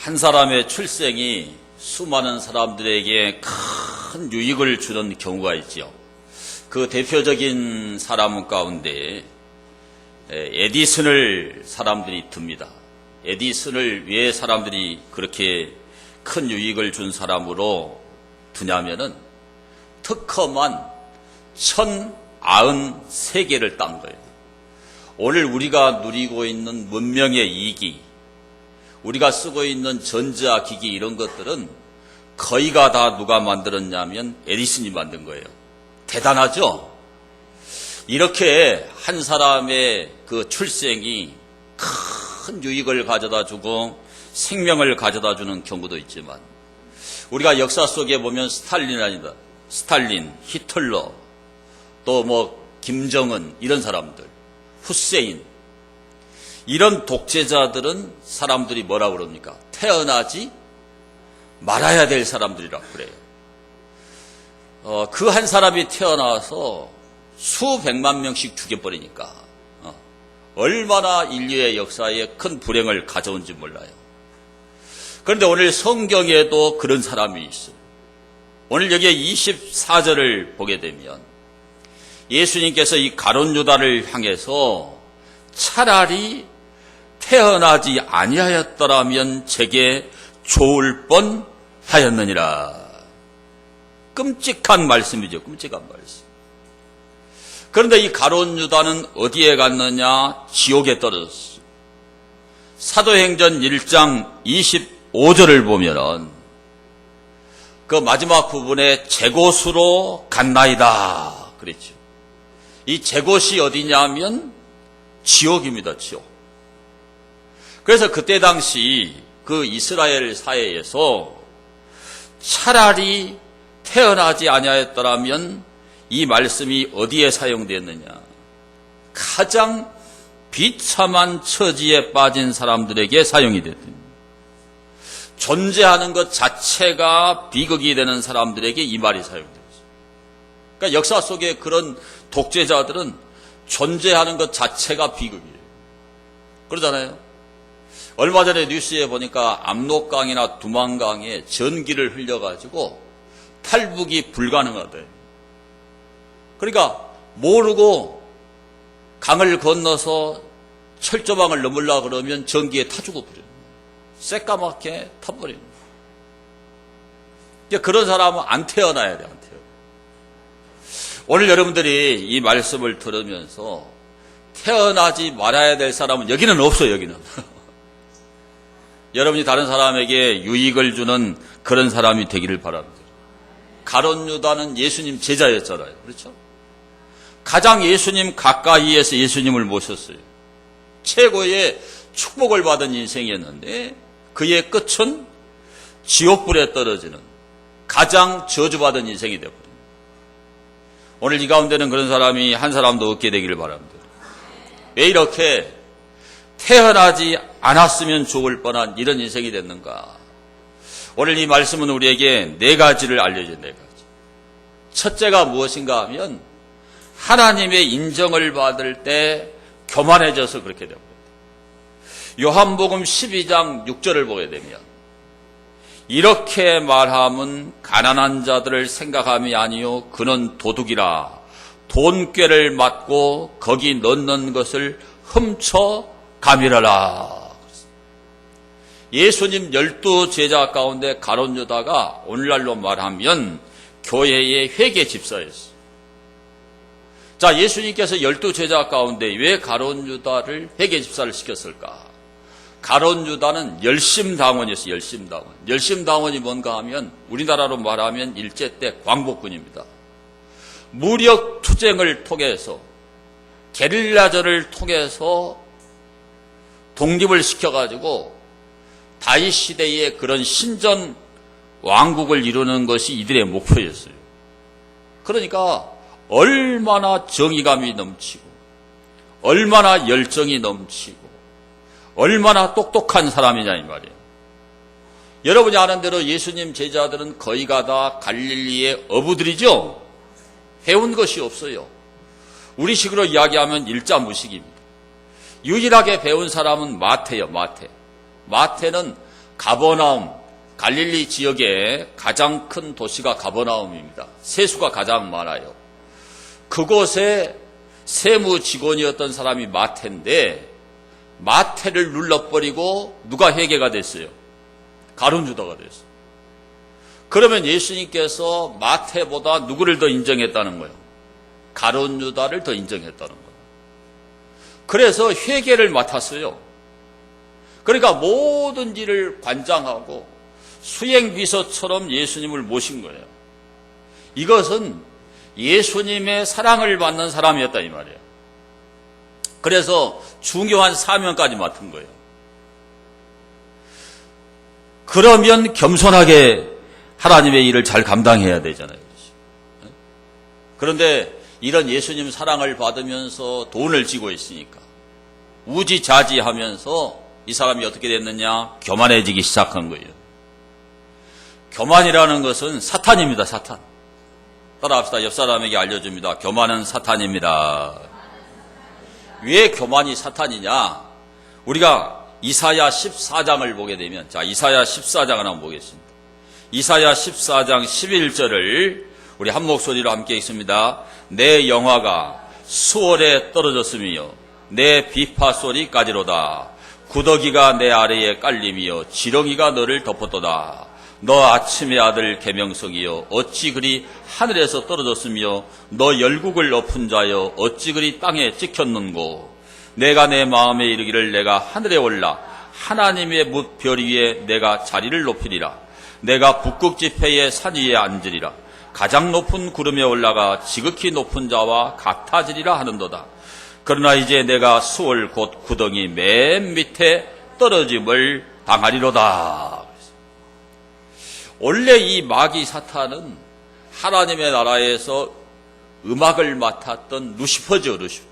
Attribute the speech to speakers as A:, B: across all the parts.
A: 한 사람의 출생이 수많은 사람들에게 큰 유익을 주는 경우가 있죠. 그 대표적인 사람 가운데 에디슨을 사람들이 듭니다. 에디슨을 왜 사람들이 그렇게 큰 유익을 준 사람으로 두냐면은 특허만 1093개를 딴 거예요. 오늘 우리가 누리고 있는 문명의 이기, 우리가 쓰고 있는 전자기기 이런 것들은 거의가 다 누가 만들었냐면 에디슨이 만든 거예요. 대단하죠? 이렇게 한 사람의 그 출생이 큰 유익을 가져다 주고 생명을 가져다 주는 경우도 있지만 우리가 역사 속에 보면 스탈린, 히틀러, 또 김정은 이런 사람들, 후세인 이런 독재자들은 사람들이 뭐라고 그럽니까? 태어나지 말아야 될 사람들이라고 그래요. 그 한 사람이 태어나서 수백만 명씩 죽여버리니까 얼마나 인류의 역사에 큰 불행을 가져온지 몰라요. 그런데 오늘 성경에도 그런 사람이 있어요. 오늘 여기에 24절을 보게 되면 예수님께서 이 가룟 유다를 향해서 차라리 태어나지 아니하였더라면 제게 좋을 뻔하였느니라. 끔찍한 말씀이죠. 끔찍한 말씀. 그런데 이 가룟 유다는 어디에 갔느냐? 지옥에 떨어졌어요. 사도행전 1장 25절을 보면은 그 마지막 부분에 제곳으로 갔나이다 그랬죠. 이 제곳이 어디냐면 지옥입니다. 지옥. 그래서 그때 당시 그 이스라엘 사회에서 차라리 태어나지 아니하였더라면 이 말씀이 어디에 사용되었느냐? 가장 비참한 처지에 빠진 사람들에게 사용이 됐습니다. 존재하는 것 자체가 비극이 되는 사람들에게 이 말이 사용되었어요. 그러니까 역사 속에 그런 독재자들은 존재하는 것 자체가 비극이에요. 그러잖아요. 얼마 전에 뉴스에 보니까 압록강이나 두만강에 전기를 흘려가지고 탈북이 불가능하대. 그러니까 모르고 강을 건너서 철조망을 넘으려고 그러면 전기에 타 죽어버려요. 새까맣게 타버립니다. 그런 사람은 안 태어나야 돼, 안 태어나. 오늘 여러분들이 이 말씀을 들으면서 태어나지 말아야 될 사람은 여기는 없어요, 여기는. 여러분이 다른 사람에게 유익을 주는 그런 사람이 되기를 바랍니다. 가룟 유다는 예수님 제자였잖아요. 그렇죠? 가장 예수님 가까이에서 예수님을 모셨어요. 최고의 축복을 받은 인생이었는데 그의 끝은 지옥불에 떨어지는 가장 저주받은 인생이 되어버립니다. 오늘 이 가운데는 그런 사람이 한 사람도 없게 되기를 바랍니다. 왜 이렇게 태어나지 않았으면 좋을 뻔한 이런 인생이 됐는가? 오늘 이 말씀은 우리에게 네 가지를 알려줘요. 네 가지. 첫째가 무엇인가 하면 하나님의 인정을 받을 때 교만해져서 그렇게 됩니다. 요한복음 12장 6절을 보게 되면 이렇게 말함은 가난한 자들을 생각함이 아니요 그는 도둑이라 돈꾀를 맞고 거기 넣는 것을 훔쳐 가밀어라. 예수님 12제자 가운데 가룟 유다가 오늘날로 말하면 교회의 회계 집사였어요. 자, 예수님께서 12제자 가운데 왜 가룟 유다를 회계 집사를 시켰을까? 가룟 유다는 열심당원이었어요. 열심당원. 열심당원이 뭔가 하면 우리나라로 말하면 일제 때 광복군입니다. 무력 투쟁을 통해서 게릴라전을 통해서 독립을 시켜가지고 다윗 시대의 그런 신전 왕국을 이루는 것이 이들의 목표였어요. 그러니까 얼마나 정의감이 넘치고 얼마나 열정이 넘치고 얼마나 똑똑한 사람이냐 이 말이에요. 여러분이 아는 대로 예수님 제자들은 거의가 다 갈릴리의 어부들이죠. 배운 것이 없어요. 우리 식으로 이야기하면 일자무식입니다. 유일하게 배운 사람은 마태예요. 마태는 가버나움, 갈릴리 지역의 가장 큰 도시가 가버나움입니다. 세수가 가장 많아요. 그곳에 세무 직원이었던 사람이 마태인데 마태를 눌러버리고 누가 회개가 됐어요? 가룟 유다가 됐어요. 그러면 예수님께서 마태보다 누구를 더 인정했다는 거예요? 가룟 유다를 더 인정했다는 거예요. 그래서 회개를 맡았어요. 그러니까 모든 일을 관장하고 수행비서처럼 예수님을 모신 거예요. 이것은 예수님의 사랑을 받는 사람이었다 이 말이에요. 그래서 중요한 사명까지 맡은 거예요. 그러면 겸손하게 하나님의 일을 잘 감당해야 되잖아요. 그런데 이런 예수님 사랑을 받으면서 돈을 쥐고 있으니까 우지자지하면서 이 사람이 어떻게 됐느냐? 교만해지기 시작한 거예요. 교만이라는 것은 사탄입니다. 사탄. 따라합시다. 옆 사람에게 알려줍니다. 교만은 사탄입니다. 왜 교만이 사탄이냐? 우리가 이사야 14장을 보게 되면, 자, 이사야 14장을 한번 보겠습니다. 이사야 14장 11절을 우리 한 목소리로 함께 읽습니다. 내 영화가 수월에 떨어졌으며 내 비파 소리까지로다. 구더기가 내 아래에 깔림이여 지렁이가 너를 덮었도다. 너 아침의 아들 계명성이여 어찌 그리 하늘에서 떨어졌으며 너 열국을 엎은 자여 어찌 그리 땅에 찍혔는고. 내가 내 마음에 이르기를 내가 하늘에 올라 하나님의 뭇별 위에 내가 자리를 높이리라. 내가 북극 지폐의 산 위에 앉으리라. 가장 높은 구름에 올라가 지극히 높은 자와 같아지리라 하는도다. 그러나 이제 내가 수월 곧 구덩이 맨 밑에 떨어짐을 당하리로다. 원래 이 마귀 사탄은 하나님의 나라에서 음악을 맡았던 루시퍼죠, 루시퍼.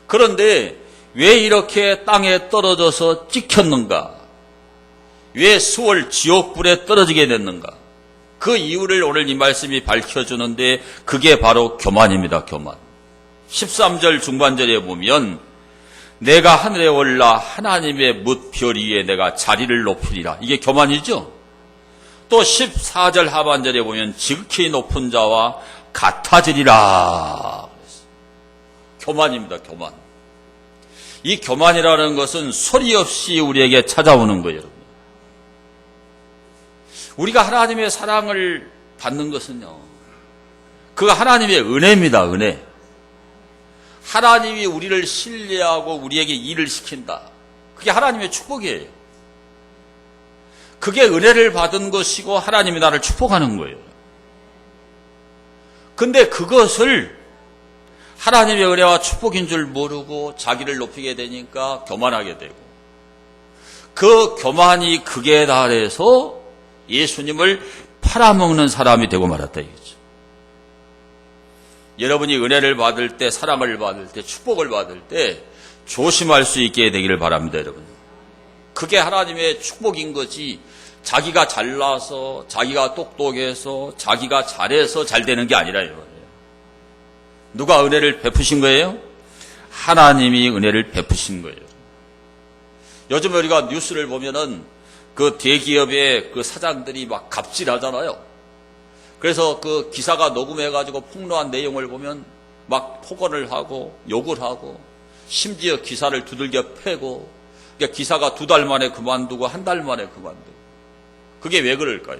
A: 그런데 왜 이렇게 땅에 떨어져서 찍혔는가? 왜 수월 지옥불에 떨어지게 됐는가? 그 이유를 오늘 이 말씀이 밝혀주는데 그게 바로 교만입니다. 교만. 13절 중반절에 보면 내가 하늘에 올라 하나님의 뭇별 위에 내가 자리를 높이리라. 이게 교만이죠. 또 14절 하반절에 보면 지극히 높은 자와 같아지리라. 교만입니다. 교만. 이 교만이라는 것은 소리 없이 우리에게 찾아오는 거예요. 여러분. 우리가 하나님의 사랑을 받는 것은요, 그가 하나님의 은혜입니다. 은혜. 하나님이 우리를 신뢰하고 우리에게 일을 시킨다. 그게 하나님의 축복이에요. 그게 은혜를 받은 것이고 하나님이 나를 축복하는 거예요. 근데 그것을 하나님의 은혜와 축복인 줄 모르고 자기를 높이게 되니까 교만하게 되고, 그 교만이 극에 달해서 예수님을 팔아먹는 사람이 되고 말았다 이거죠. 여러분이 은혜를 받을 때, 사랑을 받을 때, 축복을 받을 때 조심할 수 있게 되기를 바랍니다. 여러분. 그게 하나님의 축복인 거지 자기가 잘나서, 자기가 똑똑해서, 자기가 잘해서 잘 되는 게 아니라요. 누가 은혜를 베푸신 거예요? 하나님이 은혜를 베푸신 거예요. 요즘 우리가 뉴스를 보면은 그 대기업의 그 사장들이 막 갑질하잖아요. 그래서 그 기사가 녹음해가지고 폭로한 내용을 보면 막 폭언을 하고 욕을 하고 심지어 기사를 두들겨 패고, 그러니까 기사가 2달 만에 그만두고 1달 만에 그만두고. 그게 왜 그럴까요?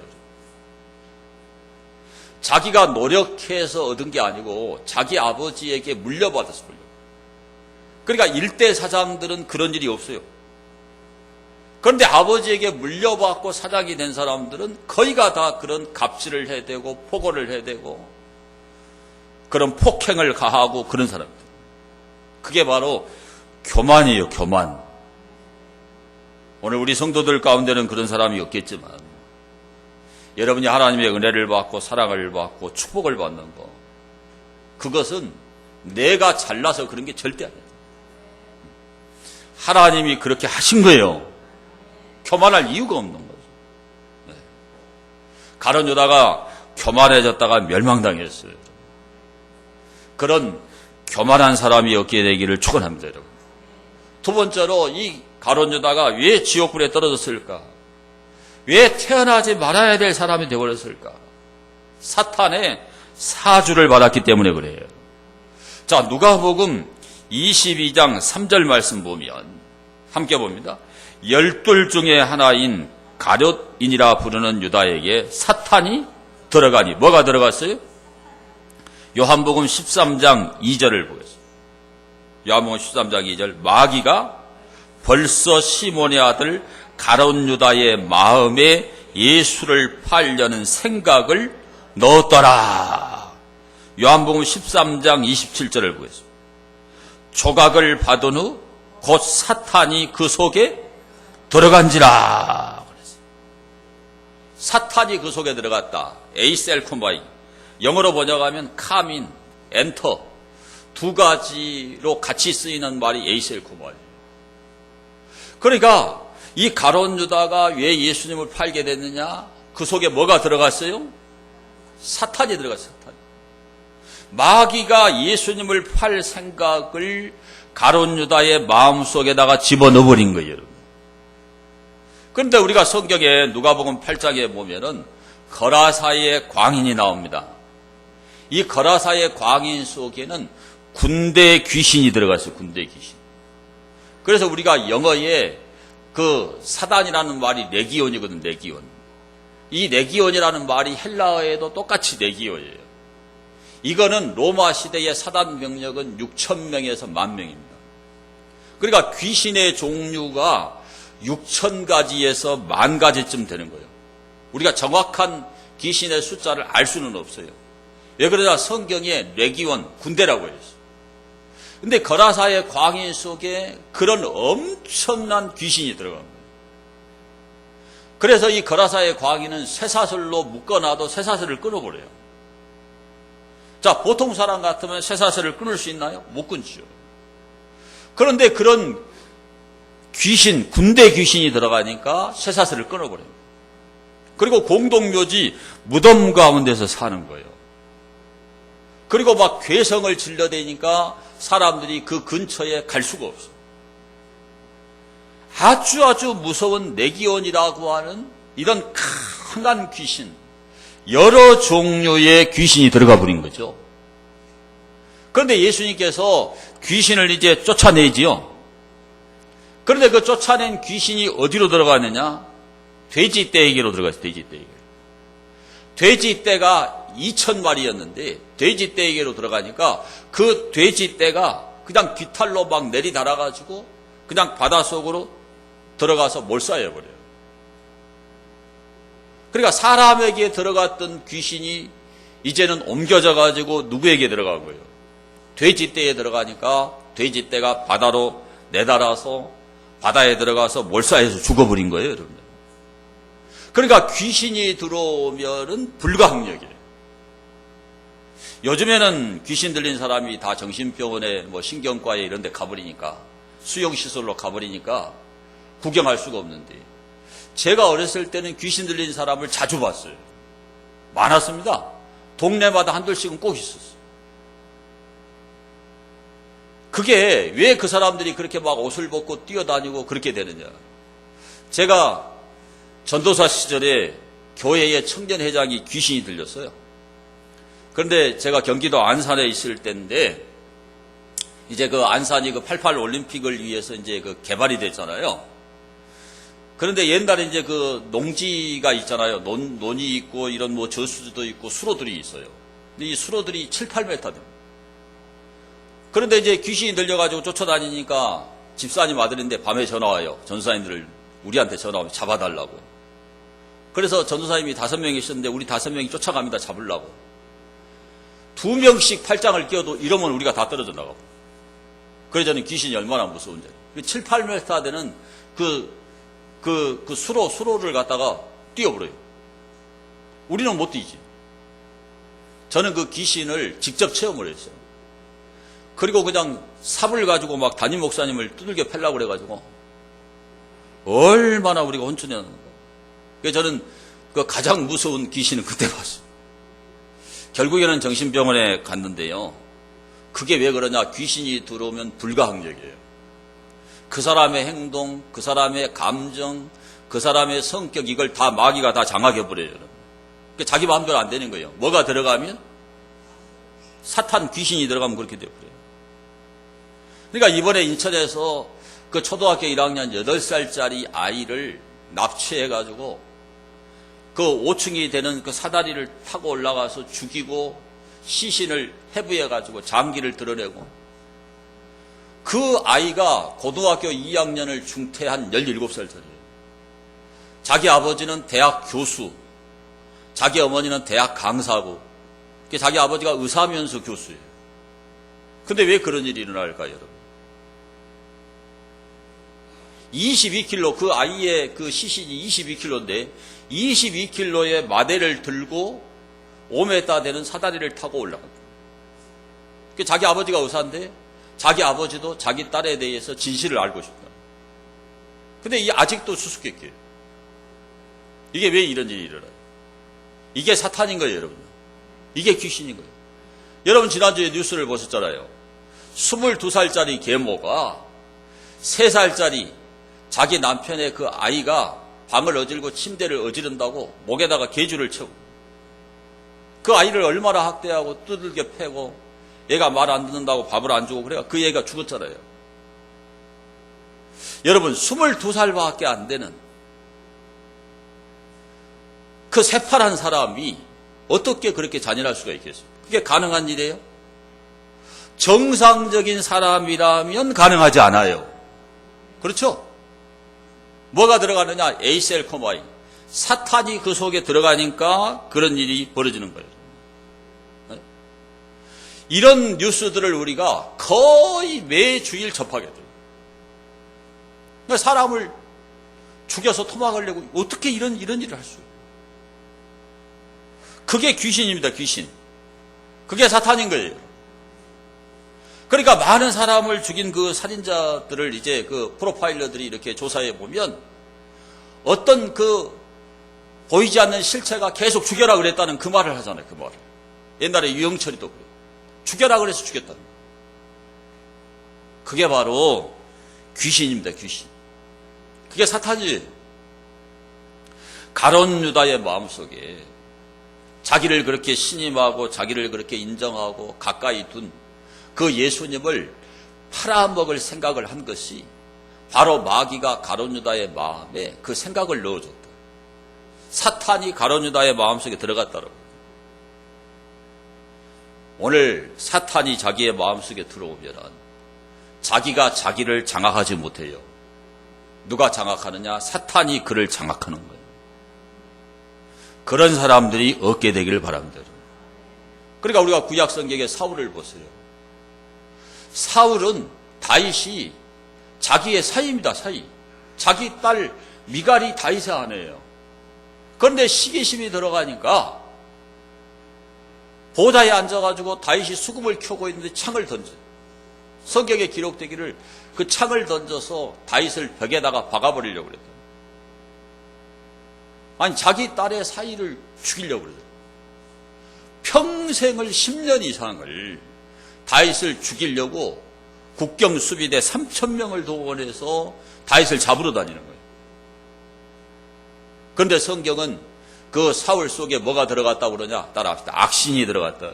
A: 자기가 노력해서 얻은 게 아니고 자기 아버지에게 물려받았어. 그러니까 일대 사장들은 그런 일이 없어요. 그런데 아버지에게 물려받고 사장이 된 사람들은 거의가 다 그런 갑질을 해대고 폭언을 해대고 그런 폭행을 가하고 그런 사람들. 그게 바로 교만이에요. 교만. 오늘 우리 성도들 가운데는 그런 사람이 없겠지만 여러분이 하나님의 은혜를 받고 사랑을 받고 축복을 받는 거, 그것은 내가 잘나서 그런 게 절대 아니에요. 하나님이 그렇게 하신 거예요. 교만할 이유가 없는 거죠. 네. 가룟 유다가 교만해졌다가 멸망당했어요. 그런 교만한 사람이 없게 되기를 축원합니다, 여러분. 두 번째로 이 가룟 유다가 왜 지옥불에 떨어졌을까? 왜 태어나지 말아야 될 사람이 되어버렸을까? 사탄의 사주를 받았기 때문에 그래요. 자, 누가복음 22장 3절 말씀 보면 함께 봅니다. 12 중에 하나인 가룟인이라 부르는 유다에게 사탄이 들어가니, 뭐가 들어갔어요? 요한복음 13장 2절을 보겠습니다. 요한복음 13장 2절, 마귀가 벌써 시몬의 아들 가룟 유다의 마음에 예수를 팔려는 생각을 넣었더라. 요한복음 13장 27절을 보겠습니다. 조각을 받은 후 곧 사탄이 그 속에 들어간지라. 사탄이 그 속에 들어갔다. 에이셀 콤바이. 영어로 번역하면 카민, 엔터. 두 가지로 같이 쓰이는 말이 에이셀 콤바이. 그러니까 이 가룟 유다가 왜 예수님을 팔게 됐느냐? 그 속에 뭐가 들어갔어요? 사탄이 들어갔어요. 사탄. 마귀가 예수님을 팔 생각을 가룟 유다의 마음속에다가 집어넣어버린 거예요. 여러분. 그런데 우리가 성경에 누가복음 8장에 보면은 거라사의 광인이 나옵니다. 이 거라사의 광인 속에는 군대 귀신이 들어갔어요. 군대 귀신. 그래서 우리가 영어에 그 사단이라는 말이 레기온이거든. 레기온. 이 레기온이라는 말이 헬라어에도 똑같이 레기온이에요. 이거는 로마 시대의 사단 병력은 6,000명에서 10,000명입니다. 그러니까 귀신의 종류가 6,000가지에서 10,000가지쯤 되는 거예요. 우리가 정확한 귀신의 숫자를 알 수는 없어요. 왜 그러냐? 성경에 레기온, 군대라고 했어요. 근데 거라사의 광인 속에 그런 엄청난 귀신이 들어간 거예요. 그래서 이 거라사의 광인은 쇠사슬로 묶어놔도 쇠사슬을 끊어버려요. 자, 보통 사람 같으면 쇠사슬을 끊을 수 있나요? 못 끊죠. 그런데 그런 귀신, 군대 귀신이 들어가니까 쇠사슬을 끊어버려요. 그리고 공동묘지 무덤 가운데서 사는 거예요. 그리고 막 괴성을 질러대니까 사람들이 그 근처에 갈 수가 없어요. 아주 무서운 레기온이라고 하는 이런 강한 귀신, 여러 종류의 귀신이 들어가 버린 거죠. 그런데 예수님께서 귀신을 이제 쫓아내지요. 그런데 그 쫓아낸 귀신이 어디로 들어가느냐? 돼지떼에게로 들어갔어요. 돼지떼에게. 돼지떼가 2,000마리였는데 돼지떼에게로 들어가니까 그 돼지떼가 그냥 귀탈로 막 내리달아가지고 그냥 바닷속으로 들어가서 몰살해버려요. 그러니까 사람에게 들어갔던 귀신이 이제는 옮겨져 가지고 누구에게 들어간 거예요? 돼지떼에 들어가니까 돼지떼가 바다로 내달아서 바다에 들어가서 몰살해서 죽어버린 거예요, 여러분. 그러니까 귀신이 들어오면은 불가항력이에요. 요즘에는 귀신 들린 사람이 다 정신병원에 뭐 신경과에 이런 데 가버리니까 수용시설로 가버리니까 구경할 수가 없는데 제가 어렸을 때는 귀신 들린 사람을 자주 봤어요. 많았습니다. 동네마다 한둘씩은 꼭 있었어요. 그게 왜 그 사람들이 그렇게 막 옷을 벗고 뛰어다니고 그렇게 되느냐. 제가 전도사 시절에 교회의 청년회장이 귀신이 들렸어요. 그런데 제가 경기도 안산에 있을 때인데 이제 그 안산이 그 88 올림픽을 위해서 이제 그 개발이 됐잖아요. 그런데 옛날에 이제 그 농지가 있잖아요. 논이 있고 이런 뭐 저수지도 있고 수로들이 있어요. 근데 이 수로들이 7, 8m 됩니다. 그런데 이제 귀신이 들려가지고 쫓아다니니까 집사님 아들인데 밤에 전화 와요. 전도사님들을 우리한테 전화 오면 잡아달라고. 그래서 전도사님이 5명이 있었는데 우리 5명이 쫓아갑니다. 잡으려고. 2명씩 팔짱을 끼워도 이러면 우리가 다 떨어져 나가고. 그래서 저는 귀신이 얼마나 무서운지. 7, 8m 되는 그 수로를 갖다가 뛰어버려요. 우리는 못 뛰지. 저는 그 귀신을 직접 체험을 했어요. 그리고 그냥 삽을 가지고 막 담임 목사님을 두들겨 패려고 그래가지고 얼마나 우리가 혼쭐이었는가. 그래서 저는 그 가장 무서운 귀신은 그때 봤어요. 결국에는 정신병원에 갔는데요. 그게 왜 그러냐. 귀신이 들어오면 불가항력이에요. 그 사람의 행동, 그 사람의 감정, 그 사람의 성격, 이걸 다 마귀가 다 장악해버려요. 그러니까 자기 마음대로 안 되는 거예요. 뭐가 들어가면? 사탄 귀신이 들어가면 그렇게 되어버려요. 그러니까 이번에 인천에서 그 초등학교 1학년 8살짜리 아이를 납치해가지고 그 5층이 되는 그 사다리를 타고 올라가서 죽이고 시신을 해부해가지고 장기를 드러내고 그 아이가 고등학교 2학년을 중퇴한 17살짜리예요. 자기 아버지는 대학 교수, 자기 어머니는 대학 강사고, 자기 아버지가 의사면서 교수예요. 근데 왜 그런 일이 일어날까요, 여러분? 22kg, 그 아이의 그 시신이 22kg인데, 22kg의 마대를 들고 5m 되는 사다리를 타고 올라갑니다. 자기 아버지가 의사인데, 자기 아버지도 자기 딸에 대해서 진실을 알고 싶다. 근데 이 아직도 수수께끼예요. 이게 왜 이런 일이 일어나요? 이게 사탄인 거예요, 여러분. 이게 귀신인 거예요. 여러분 지난주에 뉴스를 보셨잖아요. 22살짜리 계모가 3살짜리 자기 남편의 그 아이가 방을 어질고 침대를 어지른다고 목에다가 개주를 채우고 그 아이를 얼마나 학대하고 두들겨 패고 얘가 말 안 듣는다고 밥을 안 주고 그래가 그 애가 죽었잖아요. 여러분 22살밖에 안 되는 그 새파란 사람이 어떻게 그렇게 잔인할 수가 있겠어요? 그게 가능한 일이에요? 정상적인 사람이라면 가능하지 않아요. 그렇죠? 뭐가 들어가느냐? 에이셀코마인. 사탄이 그 속에 들어가니까 그런 일이 벌어지는 거예요. 이런 뉴스들을 우리가 거의 매주일 접하게 돼요. 사람을 죽여서 토막을 내고 어떻게 이런 일을 할 수 있어요? 그게 귀신입니다, 귀신. 그게 사탄인 거예요. 그러니까 많은 사람을 죽인 그 살인자들을 이제 그 프로파일러들이 이렇게 조사해 보면 어떤 그 보이지 않는 실체가 계속 죽여라 그랬다는 그 말을 하잖아요, 그 말을. 옛날에 유영철이도 그래요. 죽여라 그래서 죽였다는 거예요. 그게 바로 귀신입니다, 귀신. 그게 사탄이에요. 가룟 유다의 마음속에 자기를 그렇게 신임하고 자기를 그렇게 인정하고 가까이 둔 그 예수님을 팔아먹을 생각을 한 것이 바로 마귀가 가룟 유다의 마음에 그 생각을 넣어줬다. 사탄이 가룟 유다의 마음속에 들어갔다고. 오늘 사탄이 자기의 마음속에 들어오면 자기가 자기를 장악하지 못해요. 누가 장악하느냐? 사탄이 그를 장악하는 거예요. 그런 사람들이 얻게 되기를 바랍니다. 그러니까 우리가 구약 성경의 사울을 보세요. 사울은 다윗이 자기의 사위입니다, 사위. 자기 딸 미갈이 다윗의 아내예요. 그런데 시기심이 들어가니까 보좌에 앉아가지고 다윗이 수금을 켜고 있는데 창을 던져요. 성경에 기록되기를 그 창을 던져서 다윗을 벽에다가 박아버리려고 그랬어요. 아니 자기 딸의 사위를 죽이려고 그러죠. 평생을 10년 이상을 다윗을 죽이려고 국경 수비대 3,000명을 동원해서 다윗을 잡으러 다니는 거예요. 그런데 성경은 그 사울 속에 뭐가 들어갔다고 그러냐? 따라합시다. 악신이 들어갔다.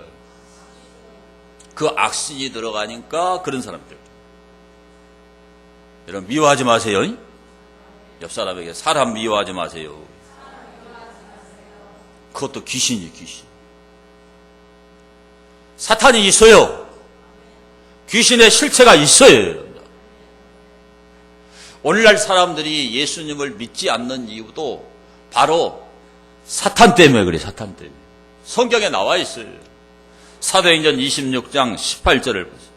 A: 그 악신이 들어가니까 그런 사람들. 여러분 미워하지 마세요. 옆 사람에게 사람 미워하지 마세요. 그것도 귀신이에요, 귀신. 사탄이 있어요. 귀신의 실체가 있어요. 오늘날 사람들이 예수님을 믿지 않는 이유도 바로 사탄 때문에 그래요, 사탄 때문에. 성경에 나와 있어요. 사도행전 26장 18절을 보세요.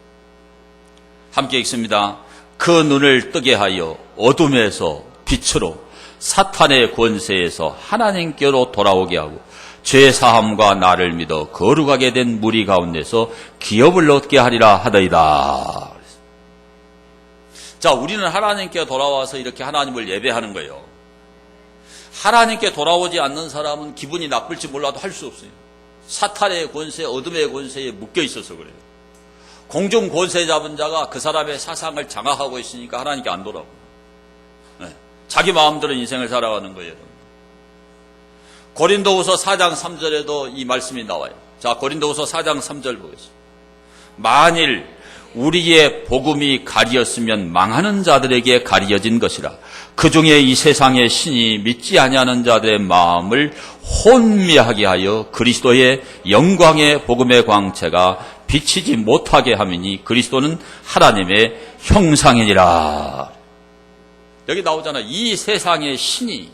A: 함께 읽습니다. 그 눈을 뜨게 하여 어둠에서 빛으로 사탄의 권세에서 하나님께로 돌아오게 하고 죄 사함과 나를 믿어 거룩하게 된 무리 가운데서 기업을 얻게 하리라 하더이다. 자, 우리는 하나님께 돌아와서 이렇게 하나님을 예배하는 거예요. 하나님께 돌아오지 않는 사람은 기분이 나쁠지 몰라도 할 수 없어요. 사탄의 권세, 어둠의 권세에 묶여 있어서 그래요. 공중 권세 잡은 자가 그 사람의 사상을 장악하고 있으니까 하나님께 안 돌아오고, 자기 마음대로 인생을 살아가는 거예요. 고린도후서 4장 3절에도 이 말씀이 나와요. 자, 고린도후서 4장 3절 보겠습니다. 만일 우리의 복음이 가리었으면 망하는 자들에게 가리어진 것이라. 그 중에 이 세상의 신이 믿지 아니하는 자들의 마음을 혼미하게 하여 그리스도의 영광의 복음의 광채가 비치지 못하게 함이니 그리스도는 하나님의 형상이니라. 여기 나오잖아요. 이 세상의 신이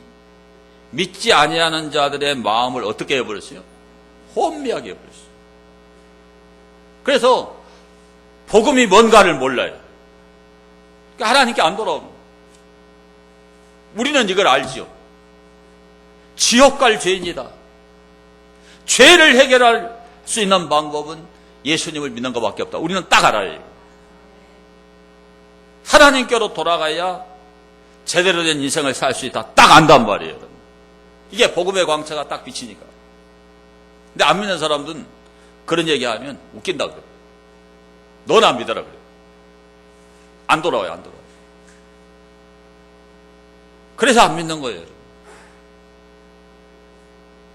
A: 믿지 아니하는 자들의 마음을 어떻게 해버렸어요? 혼미하게 해버렸어요. 그래서 복음이 뭔가를 몰라요. 그러니까 하나님께 안 돌아옵니다. 우리는 이걸 알지요. 지옥 갈 죄인이다. 죄를 해결할 수 있는 방법은 예수님을 믿는 것밖에 없다. 우리는 딱 알아요. 하나님께로 돌아가야 제대로 된 인생을 살 수 있다. 딱 안단 말이에요. 이게 복음의 광채가 딱 비치니까. 근데 안 믿는 사람들은 그런 얘기하면 웃긴다 그래요. 너는 안 믿어라 그래요. 안 돌아와요, 안 돌아와요. 그래서 안 믿는 거예요, 여러분.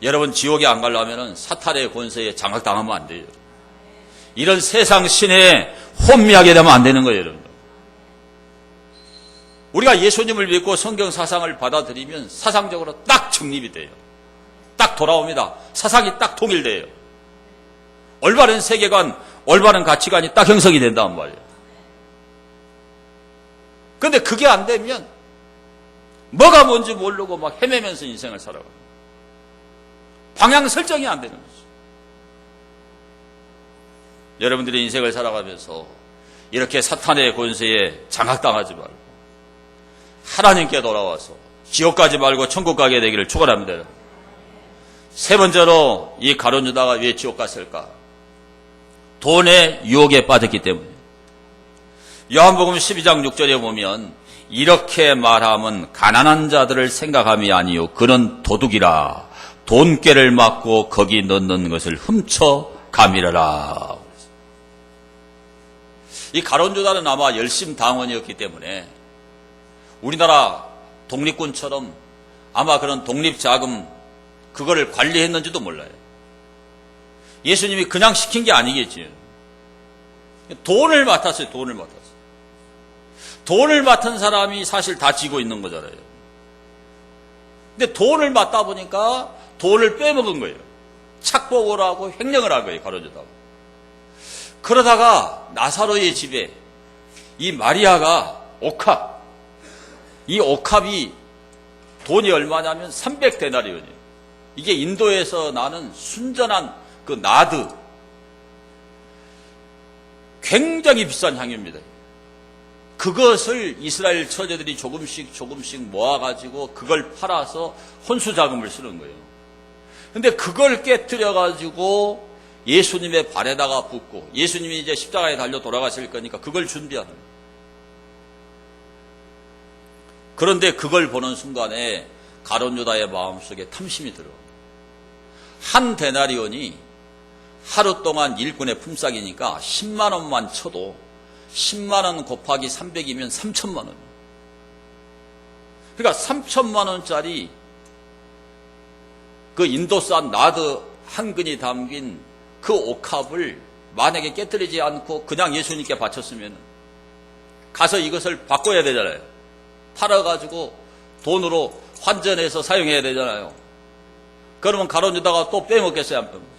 A: 여러분, 지옥에 안 가려면 사탄의 권세에 장악당하면 안 돼요. 이런 세상 신에 혼미하게 되면 안 되는 거예요, 여러분. 우리가 예수님을 믿고 성경 사상을 받아들이면 사상적으로 딱 정립이 돼요. 딱 돌아옵니다. 사상이 딱 통일돼요. 올바른 세계관, 올바른 가치관이 딱 형성이 된단 말이에요. 그런데 그게 안 되면 뭐가 뭔지 모르고 막 헤매면서 인생을 살아가요. 방향 설정이 안 되는 거죠. 여러분들이 인생을 살아가면서 이렇게 사탄의 권세에 장악당하지 말고 하나님께 돌아와서 지옥 가지 말고 천국 가게 되기를 축원합니다. 세 번째로 이 가룟 유다가 왜 지옥 갔을까? 돈의 유혹에 빠졌기 때문에. 요한복음 12장 6절에 보면 이렇게 말하면 가난한 자들을 생각함이 아니요 그는 도둑이라 돈꾀를 맞고 거기 넣는 것을 훔쳐 가밀어라. 이 가룟 유다는 아마 열심 당원이었기 때문에 우리나라 독립군처럼 아마 그런 독립자금 그거를 관리했는지도 몰라요. 예수님이 그냥 시킨 게 아니겠지. 돈을 맡았어요. 돈을 맡았어요. 돈을 맡은 사람이 사실 다 지고 있는 거잖아요. 근데 돈을 맡다 보니까 돈을 빼먹은 거예요. 착복을 하고 횡령을 한 거예요. 가룟 유다가. 그러다가 나사로의 집에 이 마리아가 옥합, 이 옥합이 돈이 얼마냐면 300데나리온이에요. 이게 인도에서 나는 순전한 그 나드, 굉장히 비싼 향유입니다. 그것을 이스라엘 처제들이 조금씩 모아가지고 그걸 팔아서 혼수자금을 쓰는 거예요. 근데 그걸 깨뜨려가지고 예수님의 발에다가 붓고 예수님이 이제 십자가에 달려 돌아가실 거니까 그걸 준비하는 거예요. 그런데 그걸 보는 순간에 가룟 유다의 마음속에 탐심이 들어요. 한 데나리온이 하루 동안 일꾼의 품삯이니까 10만 원만 쳐도 10만 원 곱하기 300이면 3천만 원. 그러니까 3천만 원짜리 그 인도산 나드 한 근이 담긴 그 옥합을 만약에 깨뜨리지 않고 그냥 예수님께 바쳤으면 가서 이것을 바꿔야 되잖아요. 팔아가지고 돈으로 환전해서 사용해야 되잖아요. 그러면 가룟 유다가 또 빼먹겠어요? 안 빼먹겠어요?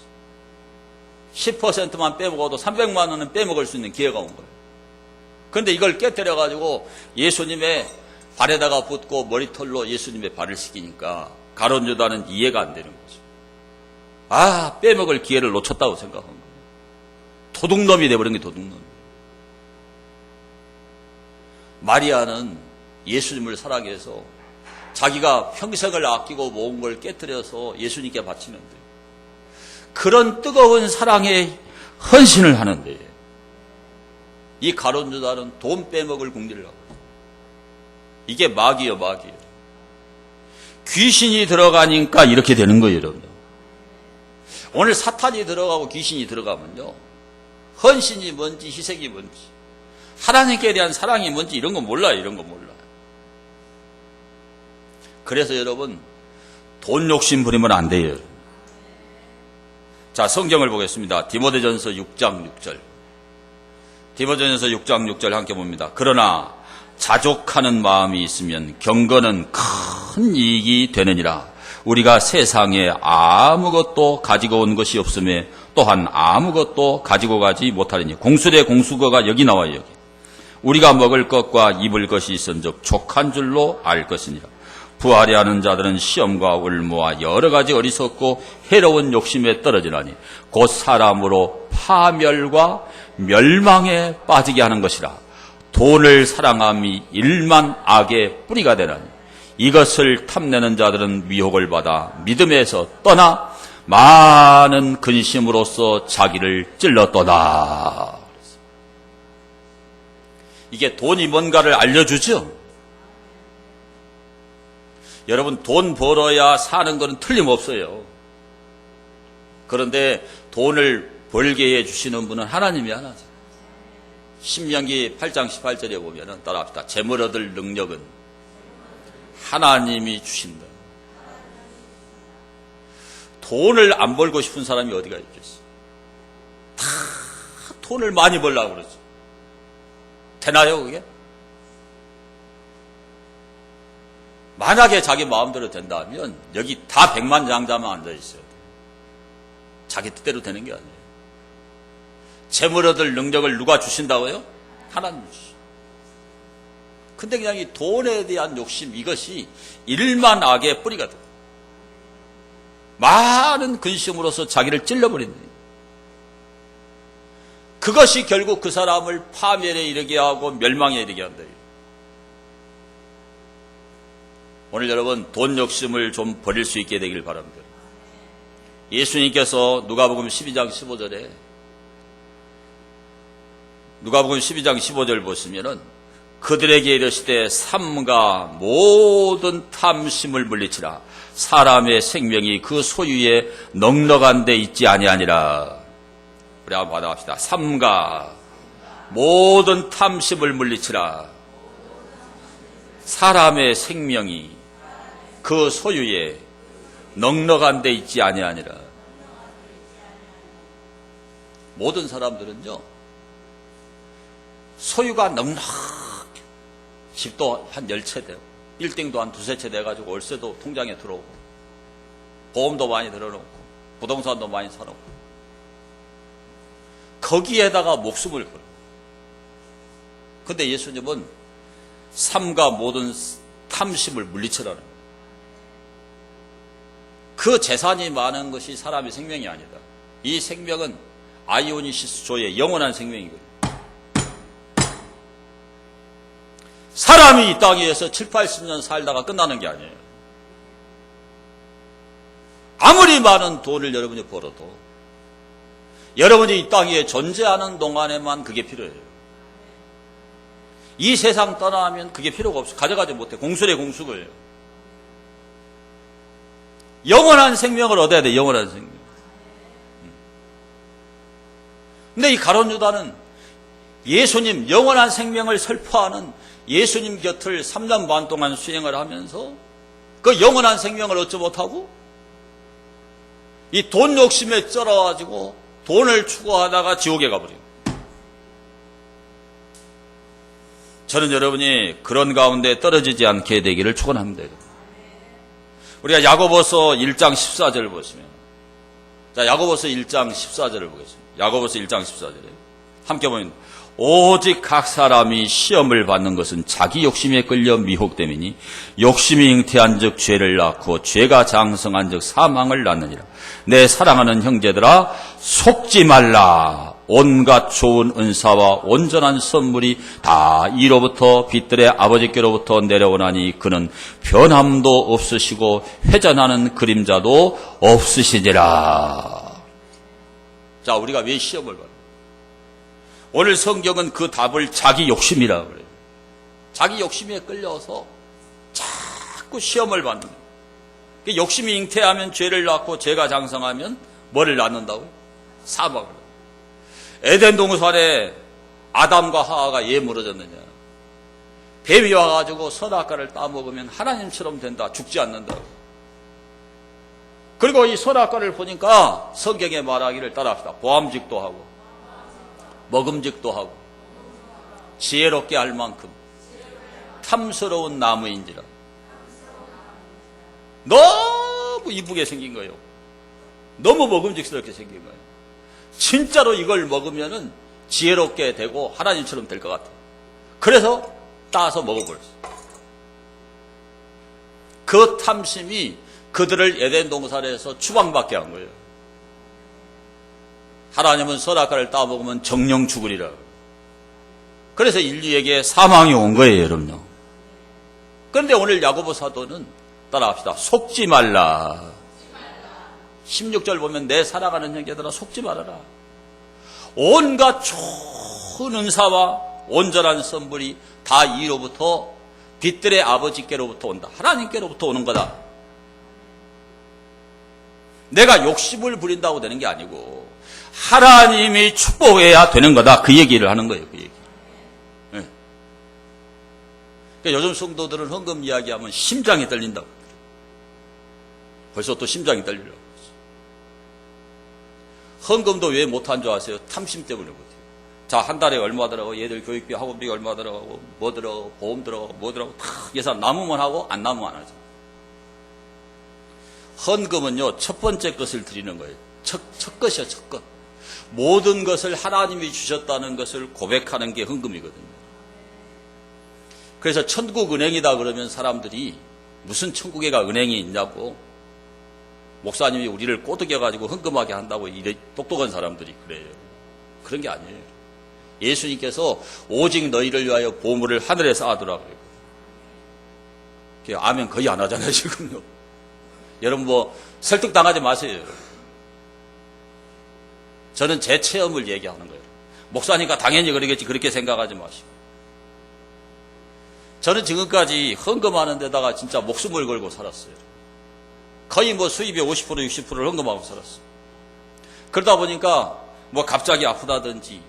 A: 10%만 빼먹어도 300만 원은 빼먹을 수 있는 기회가 온 거예요. 그런데 이걸 깨뜨려가지고 예수님의 발에다가 붓고 머리털로 예수님의 발을 씻기니까 가룟 유다는 이해가 안 되는 거죠. 아, 빼먹을 기회를 놓쳤다고 생각한 거예요. 도둑놈이 돼버린 게 도둑놈. 마리아는 예수님을 사랑해서 자기가 평생을 아끼고 모은 걸 깨뜨려서 예수님께 바치면 돼요. 그런 뜨거운 사랑에 헌신을 하는데 이 가룟 유다는 돈 빼먹을 궁리를 하고 이게 마귀예요, 마귀예요. 귀신이 들어가니까 이렇게 되는 거예요, 여러분. 오늘 사탄이 들어가고 귀신이 들어가면요 헌신이 뭔지 희생이 뭔지 하나님께 대한 사랑이 뭔지 이런 거 몰라요. 이런 거 몰라요. 그래서 여러분 돈 욕심 부리면 안 돼요. 자, 성경을 보겠습니다. 디모데전서 6장 6절. 디모데전서 6장 6절 함께 봅니다. 그러나 자족하는 마음이 있으면 경건은 큰 이익이 되느니라. 우리가 세상에 아무것도 가지고 온 것이 없음에 또한 아무것도 가지고 가지 못하리니. 공수대 공수거가 여기 나와요. 여기. 우리가 먹을 것과 입을 것이 있은즉 족한 줄로 알 것이니라. 부하려 하는 자들은 시험과 울무와 여러 가지 어리석고 해로운 욕심에 떨어지나니 곧 사람으로 파멸과 멸망에 빠지게 하는 것이라. 돈을 사랑함이 일만 악의 뿌리가 되나니 이것을 탐내는 자들은 미혹을 받아 믿음에서 떠나 많은 근심으로써 자기를 찔렀도다. 이게 돈이 뭔가를 알려주죠. 여러분 돈 벌어야 사는 것은 틀림없어요. 그런데 돈을 벌게 해주시는 분은 하나님이 하나죠. 신명기 8장 18절에 보면 따라합시다. 재물 얻을 능력은 하나님이 주신다. 돈을 안 벌고 싶은 사람이 어디가 있겠어. 다 돈을 많이 벌려고 그러죠. 되나요 그게? 만약에 자기 마음대로 된다면 여기 다 백만장자만 앉아있어요. 자기 뜻대로 되는 게 아니에요. 재물 얻을 능력을 누가 주신다고요? 하나님이 주시죠. 근데 그냥 이 돈에 대한 욕심 이것이 일만 악의 뿌리가 돼요. 많은 근심으로서 자기를 찔러버리는 거예요. 그것이 결국 그 사람을 파멸에 이르게 하고 멸망에 이르게 한다. 오늘 여러분 돈 욕심을 좀 버릴 수 있게 되길 바랍니다. 예수님께서 누가복음 12장 15절에 누가복음 12장 15절 보시면은 그들에게 이르시되 삼가 모든 탐심을 물리치라. 사람의 생명이 그 소유에 넉넉한 데 있지 아니하니라. 우리 한번 받아갑시다. 삼가 모든 탐심을 물리치라. 사람의 생명이 그 소유에 넉넉한 데 있지 아니하니라. 모든 사람들은요 소유가 넉넉, 집도 한 10채 되고 빌딩도 한 2-3채 돼가지고 월세도 통장에 들어오고 보험도 많이 들어놓고 부동산도 많이 사놓고 거기에다가 목숨을 걸어. 근데 예수님은 삼가 모든 탐심을 물리치라는 거예요. 그 재산이 많은 것이 사람의 생명이 아니다. 이 생명은 아이오니시스조의 영원한 생명이거든요. 사람이 이 땅에서 70-80년 살다가 끝나는 게 아니에요. 아무리 많은 돈을 여러분이 벌어도 여러분이 이 땅에 존재하는 동안에만 그게 필요해요. 이 세상 떠나면 그게 필요가 없어. 가져가지 못해. 공수래 공수거예요. 영원한 생명을 얻어야 돼. 영원한 생명. 근데 이 가룟 유다는 예수님 영원한 생명을 설포하는 예수님 곁을 3년 반 동안 수행을 하면서 그 영원한 생명을 얻지 못하고 이 돈 욕심에 쩔어가지고 돈을 추구하다가 지옥에 가버려요. 저는 여러분이 그런 가운데 떨어지지 않게 되기를 축원합니다. 우리가 야고보서 1장 14절을 보시면, 자, 야고보서 1장 14절을 보겠습니다. 야고보서 1장 14절에 함께 보면 오직 각 사람이 시험을 받는 것은 자기 욕심에 끌려 미혹됨이니 욕심이 잉태한 즉 죄를 낳고 죄가 장성한 즉 사망을 낳느니라. 내 사랑하는 형제들아 속지 말라. 온갖 좋은 은사와 온전한 선물이 다 이로부터 빛들의 아버지께로부터 내려오나니 그는 변함도 없으시고 회전하는 그림자도 없으시니라. 자, 우리가 왜 시험을 받는 거예요? 오늘 성경은 그 답을 자기 욕심이라고 그래요. 자기 욕심에 끌려서 자꾸 시험을 받는 거예요. 욕심이 잉태하면 죄를 낳고 죄가 장성하면 뭐를 낳는다고요? 사망을. 에덴 동산에 아담과 하와가 왜 무너졌느냐? 뱀이 와가지고 선악과를 따먹으면 하나님처럼 된다. 죽지 않는다. 그리고 이 선악과를 보니까 성경에 말하기를 따라합시다. 보암직도 하고 먹음직도 하고 지혜롭게 할 만큼 탐스러운 나무인지라. 너무 이쁘게 생긴 거예요. 너무 먹음직스럽게 생긴 거예요. 진짜로 이걸 먹으면은 지혜롭게 되고 하나님처럼 될 것 같아요. 그래서 따서 먹어버렸어요. 그 탐심이 그들을 에덴 동산에서 추방받게 한 거예요. 하나님은 선악과를 따먹으면 정령 죽으리라. 그래서 인류에게 사망이 온 거예요, 여러분요. 그런데 오늘 야고보 사도는 따라합시다. 속지 말라. 16절 보면 내 사랑하는 형제들아 속지 말아라. 온갖 좋은 은사와 온전한 선물이 다 이로부터 빛들의 아버지께로부터 온다. 하나님께로부터 오는 거다. 내가 욕심을 부린다고 되는 게 아니고 하나님이 축복해야 되는 거다. 그 얘기를 하는 거예요. 그 얘기. 네. 그러니까 요즘 성도들은 헌금 이야기하면 심장이 떨린다고. 벌써 또 심장이 떨리려고. 헌금도 왜 못한 줄 아세요? 탐심 때문에 못해요. 자, 한 달에 얼마 들어가고, 얘들 교육비, 학원비 얼마 들어가고, 뭐 들어가고, 보험 들어가고, 뭐 들어가고, 다 예산 남으면 하고, 안 남으면 안 하죠. 헌금은요, 첫 번째 것을 드리는 거예요. 첫 것이요, 첫 것. 모든 것을 하나님이 주셨다는 것을 고백하는 게 헌금이거든요. 그래서 천국 은행이다 그러면 사람들이 무슨 천국에가 은행이 있냐고, 목사님이 우리를 꼬드겨가지고 헌금하게 한다고 이래 똑똑한 사람들이 그래요. 그런 게 아니에요. 예수님께서 오직 너희를 위하여 보물을 하늘에 쌓아두라 그래요. 아멘 거의 안 하잖아요, 지금요. 여러분 뭐 설득당하지 마세요. 저는 제 체험을 얘기하는 거예요. 목사니까 당연히 그러겠지 그렇게 생각하지 마시고. 저는 지금까지 헌금하는 데다가 진짜 목숨을 걸고 살았어요. 거의 뭐 수입의 50% 60%를 헌금하고 살았어요. 그러다 보니까 뭐 갑자기 아프다든지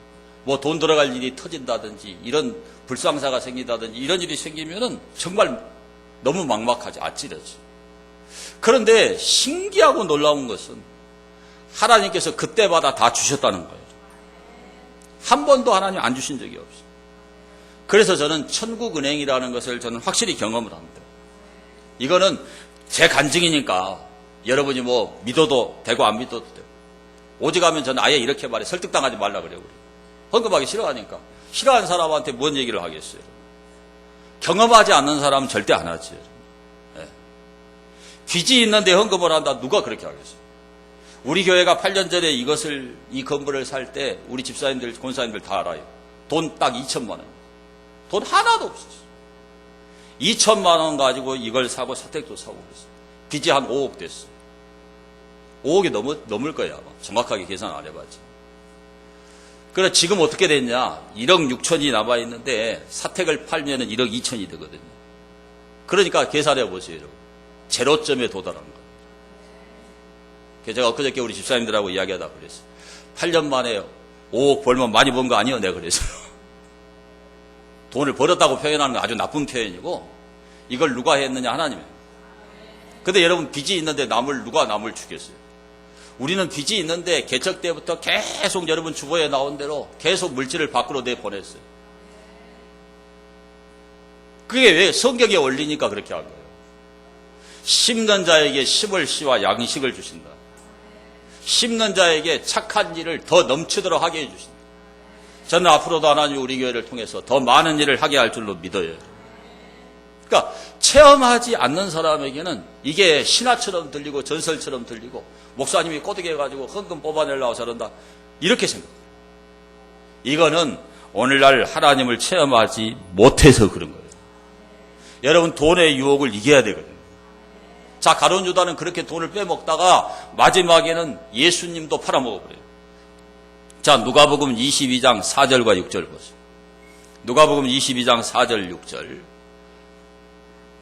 A: 뭐 돈 들어갈 일이 터진다든지 이런 불상사가 생기다든지 이런 일이 생기면은 정말 너무 막막하지, 아찔하지. 그런데 신기하고 놀라운 것은 하나님께서 그때마다 다 주셨다는 거예요. 한 번도 하나님 안 주신 적이 없어요. 그래서 저는 천국은행이라는 것을 저는 확실히 경험을 합니다. 이거는 제 간증이니까 여러분이 뭐 믿어도 되고 안 믿어도 되고. 오직 하면 저는 아예 이렇게 말해. 설득당하지 말라 그래요. 헌금하기 싫어하니까. 싫어하는 사람한테 뭔 얘기를 하겠어요. 경험하지 않는 사람은 절대 안 하지. 네. 빚이 있는데 헌금을 한다. 누가 그렇게 하겠어요. 우리 교회가 8년 전에 이 건물을 살 때 우리 집사님들, 권사님들 다 알아요. 돈 딱 2천만 원. 돈 하나도 없었어요. 2천만 원 가지고 이걸 사고 사택도 사고 그랬어요. 빚이 한 5억 됐어요. 5억이 넘을 거예요, 아마. 정확하게 계산 안 해봤지. 그래, 지금 어떻게 됐냐. 1억 6천이 남아있는데 사택을 팔면 1억 2천이 되거든요. 그러니까 계산해 보세요, 여러분. 제로점에 도달한 거예요. 제가 엊그저께 우리 집사님들하고 이야기하다 그랬어요. 8년 만에 5억 벌면 많이 번 거 아니에요, 내가 그랬어요. 돈을 벌었다고 표현하는 건 아주 나쁜 표현이고 이걸 누가 했느냐 하나님이에요. 근데 여러분 빚이 있는데 누가 남을 주겠어요. 우리는 빚이 있는데 개척 때부터 계속 여러분 주보에 나온 대로 계속 물질을 밖으로 내보냈어요. 그게 왜 성경의 원리니까 그렇게 한 거예요. 심는 자에게 심을 씨와 양식을 주신다. 심는 자에게 착한 일을 더 넘치도록 하게 해주신다. 저는 앞으로도 하나님 우리 교회를 통해서 더 많은 일을 하게 할 줄로 믿어요. 그러니까 체험하지 않는 사람에게는 이게 신화처럼 들리고 전설처럼 들리고 목사님이 꼬드겨가지고 헌금 뽑아내려고 저런다 이렇게 생각해요. 이거는 오늘날 하나님을 체험하지 못해서 그런 거예요. 여러분 돈의 유혹을 이겨야 되거든요. 자, 가룟 유다는 그렇게 돈을 빼먹다가 마지막에는 예수님도 팔아먹어버려요. 자, 누가복음 22장 4절과 6절 보세요. 누가복음 22장 4절 6절.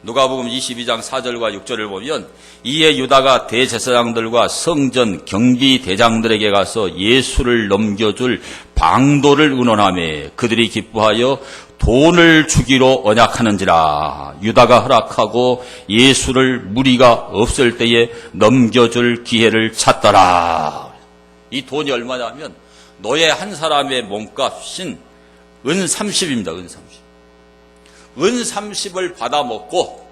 A: 누가복음 22장 4절과 6절을 보면 이에 유다가 대제사장들과 성전 경비대장들에게 가서 예수를 넘겨줄 방도를 의논하며 그들이 기뻐하여 돈을 주기로 언약하는지라. 유다가 허락하고 예수를 무리가 없을 때에 넘겨줄 기회를 찾더라. 이 돈이 얼마냐면 노예 한 사람의 몸값인 은 30입니다. 은 30. 은 30을 받아먹고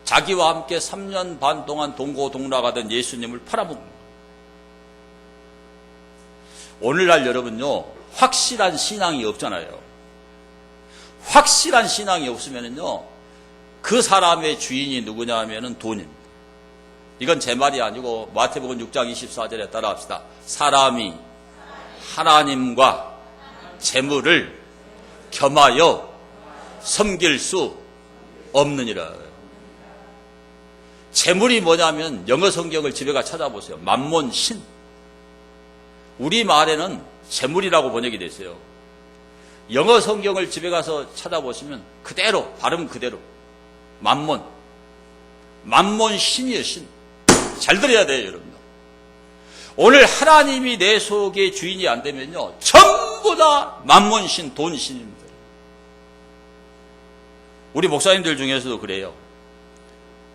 A: 자기와 함께 3년 반 동안 동고동락하던 예수님을 팔아먹는 거예요. 오늘날 여러분요, 확실한 신앙이 없잖아요. 확실한 신앙이 없으면요, 그 사람의 주인이 누구냐 하면은 돈입니다. 이건 제 말이 아니고 마태복음 6장 24절에 따라합시다. 사람이 하나님과 재물을 겸하여 섬길 수 없느니라. 재물이 뭐냐면 영어 성경을 집에 가 찾아보세요. 만몬 신. 우리 말에는 재물이라고 번역이 됐어요. 영어 성경을 집에 가서 찾아보시면 그대로 발음 그대로 만몬. 만몬 신이에요. 신. 잘 들어야 돼요, 여러분. 오늘 하나님이 내 속의 주인이 안 되면요, 전부 다 만몬 신, 돈 신입니다. 우리 목사님들 중에서도 그래요.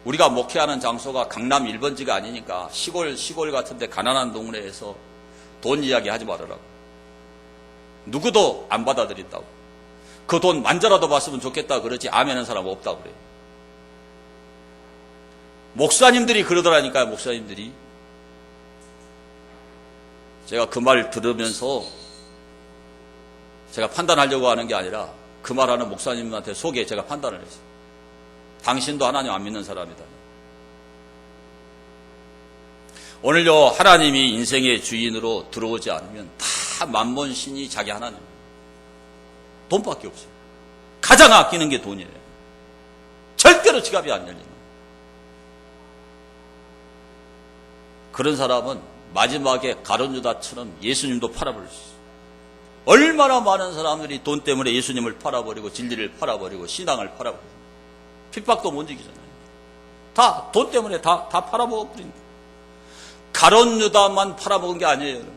A: 우리가 목회하는 장소가 강남 1번지가 아니니까 시골 같은데 가난한 동네에서 돈 이야기 하지 말아라고. 누구도 안 받아들인다고. 그 돈 만져라도 봤으면 좋겠다 그러지 아멘하는 사람 없다고 그래요. 목사님들이 그러더라니까요. 목사님들이. 제가 그 말 들으면서 제가 판단하려고 하는 게 아니라 그 말하는 목사님한테 속에 제가 판단을 했어요. 당신도 하나님 안 믿는 사람이다. 오늘요, 하나님이 인생의 주인으로 들어오지 않으면 다 만몬신이 자기 하나님. 돈밖에 없어요. 가장 아끼는 게 돈이에요. 절대로 지갑이 안 열리는. 그런 사람은 마지막에 가룟 유다처럼 예수님도 팔아버릴 수 있어요. 얼마나 많은 사람들이 돈 때문에 예수님을 팔아버리고 진리를 팔아버리고 신앙을 팔아버리고 핍박도 못 이기잖아요. 다 돈 때문에 다 팔아먹어버린 거예요. 가룟 유다만 팔아먹은 게 아니에요. 여러분.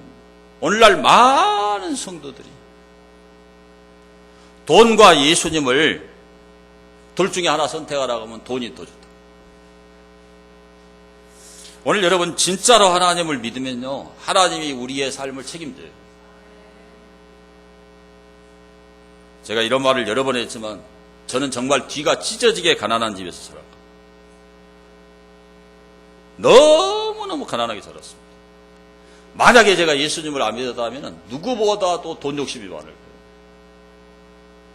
A: 오늘날 많은 성도들이 돈과 예수님을 둘 중에 하나 선택하라고 하면 돈이 더 좋다. 오늘 여러분 진짜로 하나님을 믿으면요, 하나님이 우리의 삶을 책임져요. 제가 이런 말을 여러 번 했지만 저는 정말 뒤가 찢어지게 가난한 집에서 살았고 너무너무 가난하게 살았습니다. 만약에 제가 예수님을 안 믿었다면 누구보다도 돈 욕심이 많을 거예요.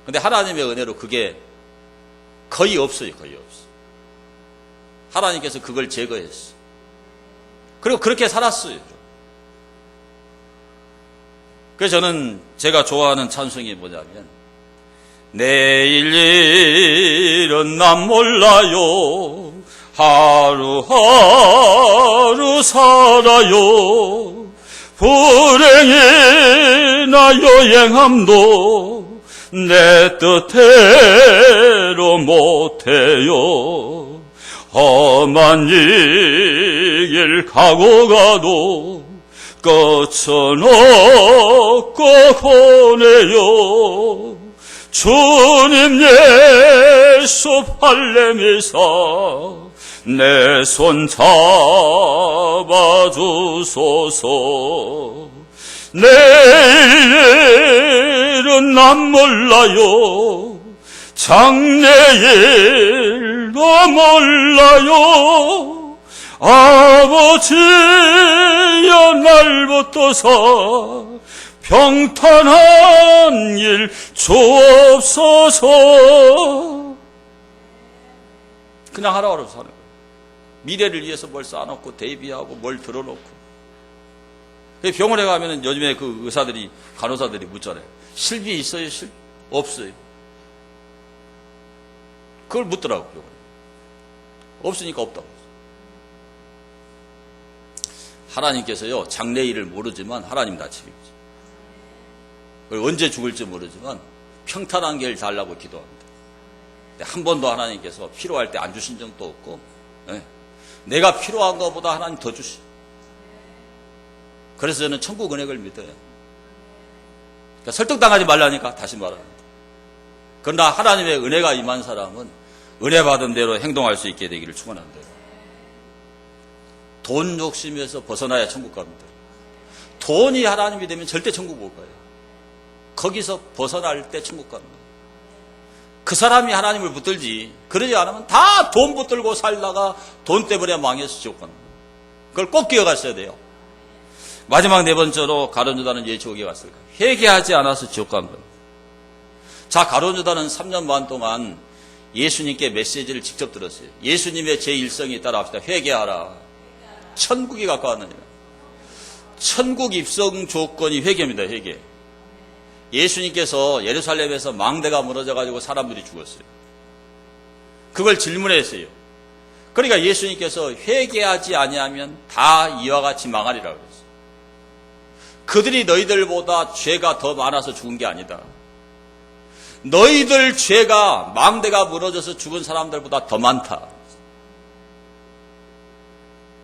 A: 그런데 하나님의 은혜로 그게 거의 없어요. 거의 없어요. 하나님께서 그걸 제거했어요. 그리고 그렇게 살았어요. 그래서 저는 제가 좋아하는 찬송이 뭐냐면 내일 일은 난 몰라요. 하루하루 살아요. 불행이나 여행함도 내 뜻대로 못해요. 험한 일 가고 가도 끝은 없고 고뇌요. 주님 예수 할례미사 내 손 잡아주소서. 내일은 난 몰라요. 장래일도 몰라요. 아버지여 날 붙드사 평탄한 일 주옵소서. 그냥 하루하루 사는 거예요. 미래를 위해서 뭘 쌓아놓고 대비하고 뭘 들어놓고. 병원에 가면은 요즘에 그 의사들이, 간호사들이 묻잖아요. 실비 있어요? 없어요. 그걸 묻더라고요. 병원에. 없으니까 없다고. 하나님께서요, 장래일을 모르지만 하나님 다 책임져. 그리고 언제 죽을지 모르지만 평탄한 길 달라고 기도합니다. 한 번도 하나님께서 필요할 때 안 주신 적도 없고, 예. 내가 필요한 것보다 하나님 더 주시. 그래서 저는 천국 은혜를 믿어요. 그러니까 설득당하지 말라니까 다시 말합니다. 그러나 하나님의 은혜가 임한 사람은 은혜 받은 대로 행동할 수 있게 되기를 축원합니다. 돈 욕심에서 벗어나야 천국 갑니다. 돈이 하나님이 되면 절대 천국 못 가요. 거기서 벗어날 때 천국 갑니다. 그 사람이 하나님을 붙들지, 그러지 않으면 다 돈 붙들고 살다가 돈 때문에 망해서 지옥 갑니다. 그걸 꼭 기억하셔야 돼요. 마지막 네 번째로 가룟 유다는 왜 지옥에 갔을까? 회개하지 않아서 지옥 간 거예요. 자, 가룟 유다는 3년 반 동안 예수님께 메시지를 직접 들었어요. 예수님의 제1성이 따라 합시다. 회개하라. 천국이 가까웠느니라. 천국 입성 조건이 회개입니다. 회개. 예수님께서 예루살렘에서 망대가 무너져가지고 사람들이 죽었어요. 그걸 질문했어요. 그러니까 예수님께서 회개하지 아니하면 다 이와 같이 망하리라 그랬어요. 그들이 너희들보다 죄가 더 많아서 죽은 게 아니다. 너희들 죄가 망대가 무너져서 죽은 사람들보다 더 많다.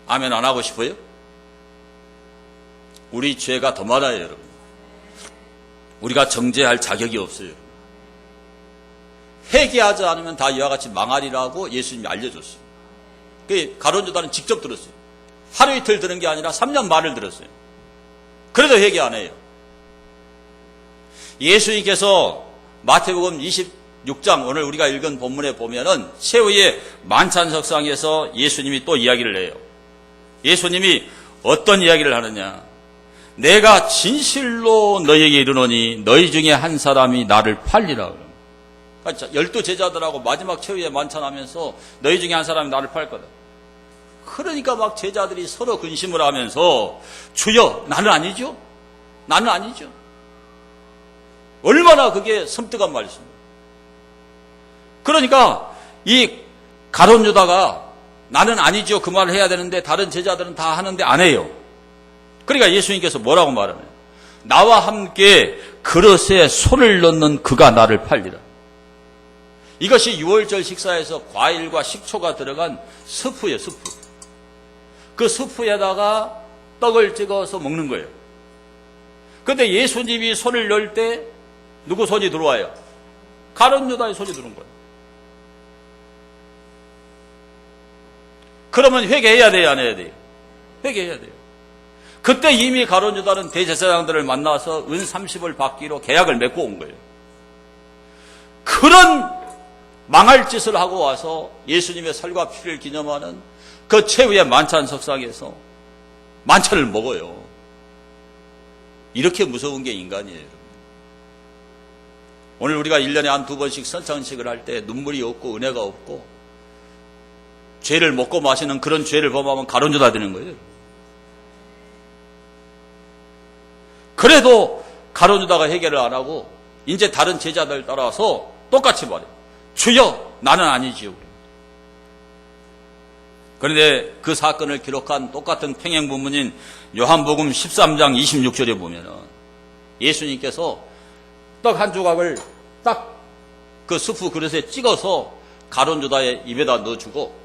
A: 아멘 안 하고 싶어요? 우리 죄가 더 많아요, 여러분. 우리가 정죄할 자격이 없어요. 회개하지 않으면 다 이와 같이 망하리라고 예수님이 알려줬어요. 그 가룟 유다는 직접 들었어요. 하루 이틀 들은 게 아니라 3년 말을 들었어요. 그래도 회개 안 해요. 예수님께서 마태복음 26장 오늘 우리가 읽은 본문에 보면은 최후의 만찬석상에서 예수님이 또 이야기를 해요. 예수님이 어떤 이야기를 하느냐? 내가 진실로 너희에게 이르노니 너희 중에 한 사람이 나를 팔리라. 그러니까 12 제자들하고 마지막 최후의 만찬하면서 너희 중에 한 사람이 나를 팔 거다. 그러니까 막 제자들이 서로 근심을 하면서 주여 나는 아니죠? 나는 아니죠? 얼마나 그게 섬뜩한 말씀이에요. 그러니까 이 가룟 유다가 나는 아니죠 그 말을 해야 되는데 다른 제자들은 다 하는데 안 해요. 그러니까 예수님께서 뭐라고 말하나요? 나와 함께 그릇에 손을 넣는 그가 나를 팔리라. 이것이 유월절 식사에서 과일과 식초가 들어간 스프예요. 스프. 그 스프에다가 떡을 찍어서 먹는 거예요. 그런데 예수님이 손을 넣을 때 누구 손이 들어와요? 가룟 유다의 손이 들어온 거예요. 그러면 회개해야 돼요, 안 해야 돼요? 회개해야 돼요. 그때 이미 가룟 유다는 대제사장들을 만나서 은 30을 받기로 계약을 맺고 온 거예요. 그런 망할 짓을 하고 와서 예수님의 살과 피를 기념하는 그 최후의 만찬 석상에서 만찬을 먹어요. 이렇게 무서운 게 인간이에요, 여러분. 오늘 우리가 1년에 한 2번씩 선창식을 할 때 눈물이 없고 은혜가 없고 죄를 먹고 마시는 그런 죄를 범하면 가룟 유다 되는 거예요. 그래도 가룟 유다가 해결을 안 하고 이제 다른 제자들 따라서 똑같이 말해요. 주여 나는 아니지요. 그런데 그 사건을 기록한 똑같은 평행 본문인 요한복음 13장 26절에 보면은 예수님께서 떡 한 조각을 딱 그 스프 그릇에 찍어서 가룟 유다의 입에다 넣어주고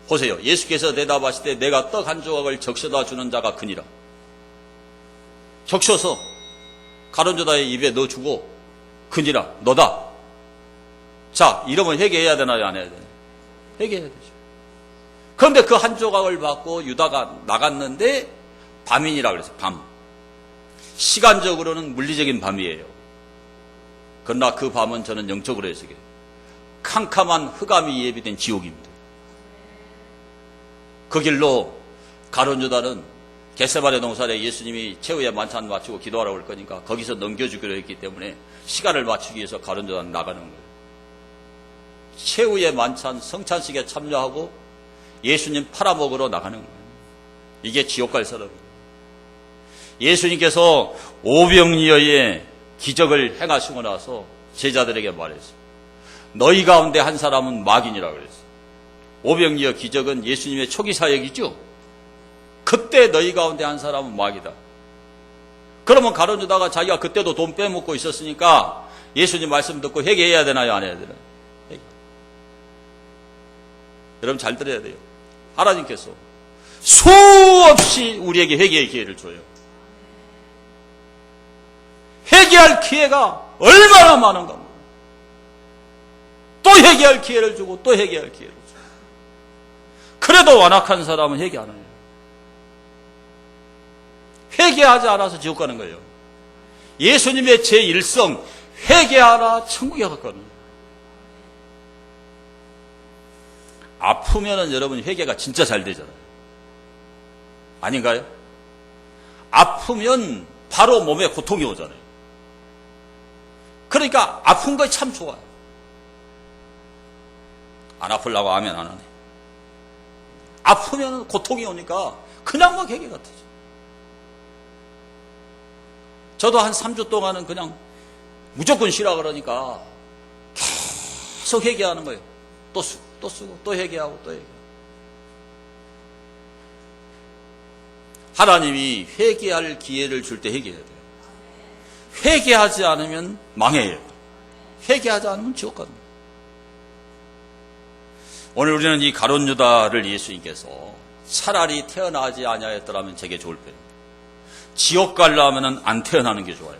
A: 보세요. 예수께서 대답하실 때 내가 떡 한 조각을 적셔다 주는 자가 그니라. 적셔서 가룟 유다의 입에 넣어주고 그니라 너다. 자, 이러면 회개해야 되나요? 안 해야 되나요? 회개해야 되죠. 그런데 그 한 조각을 받고 유다가 나갔는데 밤이니라 그랬어요. 밤. 시간적으로는 물리적인 밤이에요. 그러나 그 밤은 저는 영적으로 해석해요. 캄캄한 흑암이 예비된 지옥입니다. 그 길로 가룟 유다는 겟세마네 동산에 예수님이 최후의 만찬 마치고 기도하러 올 거니까 거기서 넘겨주기로 했기 때문에 시간을 맞추기 위해서 가룟 유다는 나가는 거예요. 최후의 만찬 성찬식에 참여하고 예수님 팔아먹으러 나가는 거예요. 이게 지옥 갈 사람이에요. 예수님께서 오병이어의 기적을 행하시고 나서 제자들에게 말했어요. 너희 가운데 한 사람은 마귀니라 그랬어요. 오병이어 기적은 예수님의 초기 사역이죠. 그때 너희 가운데 한 사람은 마귀다. 그러면 가룟 유다가 자기가 그때도 돈 빼먹고 있었으니까 예수님 말씀 듣고 회개해야 되나요? 안 해야 되나요? 여러분 잘 들어야 돼요. 하나님께서 수없이 우리에게 회개의 기회를 줘요. 회개할 기회가 얼마나 많은가. 또 회개할 기회를 주고 또 회개할 기회를 주고. 그래도 완악한 사람은 회개 안 해요. 회개하지 않아서 지옥 가는 거예요. 예수님의 제1성 회개하라 천국에 갔거든요. 아프면은 여러분 회개가 진짜 잘 되잖아요. 아닌가요? 아프면 바로 몸에 고통이 오잖아요. 그러니까 아픈 거 참 좋아요. 안 아프려고 하면 안 하네. 아프면 고통이 오니까 그냥 막 회개 같아져. 저도 한 3주 동안은 그냥 무조건 쉬라 그러니까 계속 회개하는 거예요. 또 쓰고 또 쓰고 또 회개하고 또 회개하고. 하나님이 회개할 기회를 줄 때 회개해야 돼요. 회개하지 않으면 망해요. 회개하지 않으면 지옥 갑니다. 오늘 우리는 이 가룟 유다를 예수님께서 차라리 태어나지 아니하였더라면 제게 좋을 뻔. 지옥 가려면 안 태어나는 게 좋아요.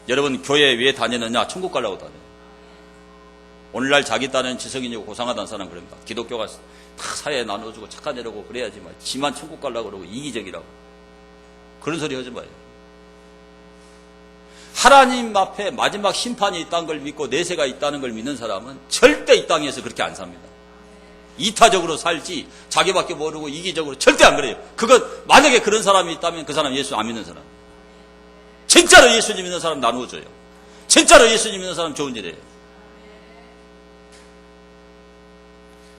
A: 여러분 교회 왜 다니느냐? 천국 가려고 다녀요. 오늘날 자기 딴은 지성인이고 고상하다는 사람 그럽니다. 기독교가 다 사회에 나눠주고 착한 애라고 그래야지만 지만 천국 가려고 그러고 이기적이라고. 그런 소리 하지 마요. 하나님 앞에 마지막 심판이 있다는 걸 믿고 내세가 있다는 걸 믿는 사람은 절대 이 땅에서 그렇게 안 삽니다. 이타적으로 살지 자기밖에 모르고 이기적으로 절대 안 그래요. 그건 만약에 그런 사람이 있다면 그 사람 예수 안 믿는 사람. 진짜로 예수님 믿는 사람 나누어져요. 진짜로 예수님 믿는 사람 좋은 일이에요.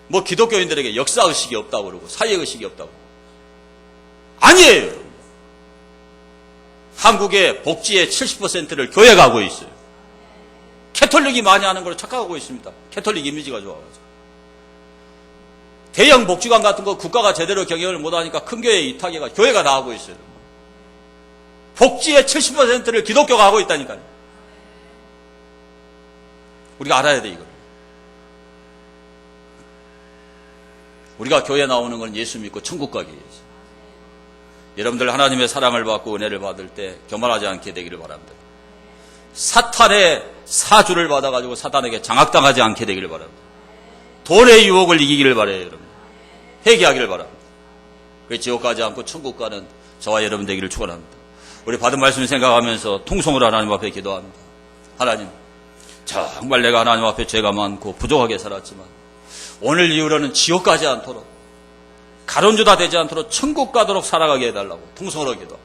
A: 뭐 기독교인들에게 역사의식이 없다고 그러고 사회의식이 없다고. 아니에요. 한국의 복지의 70%를 교회가 하고 있어요. 캐톨릭이 많이 하는 걸 착각하고 있습니다. 캐톨릭 이미지가 좋아가지고. 대형 복지관 같은 거 국가가 제대로 경영을 못하니까 큰 교회 이타계가 교회가 다 하고 있어요. 복지의 70%를 기독교가 하고 있다니까요. 우리가 알아야 돼 이걸. 우리가 교회 나오는 건 예수 믿고 천국 가기 위해서. 여러분들 하나님의 사랑을 받고 은혜를 받을 때 교만하지 않게 되기를 바랍니다. 사탄의 사주를 받아가지고 사탄에게 장악당하지 않게 되기를 바랍니다. 돈의 유혹을 이기기를 바라요. 여러분. 회개하기를 바랍니다. 그 지옥 가지 않고 천국 가는 저와 여러분 되기를 축원합니다. 우리 받은 말씀 생각하면서 통성으로 하나님 앞에 기도합니다. 하나님, 정말 내가 하나님 앞에 죄가 많고 부족하게 살았지만 오늘 이후로는 지옥 가지 않도록 가룟 유다 되지 않도록 천국 가도록 살아가게 해달라고 통성으로 기도.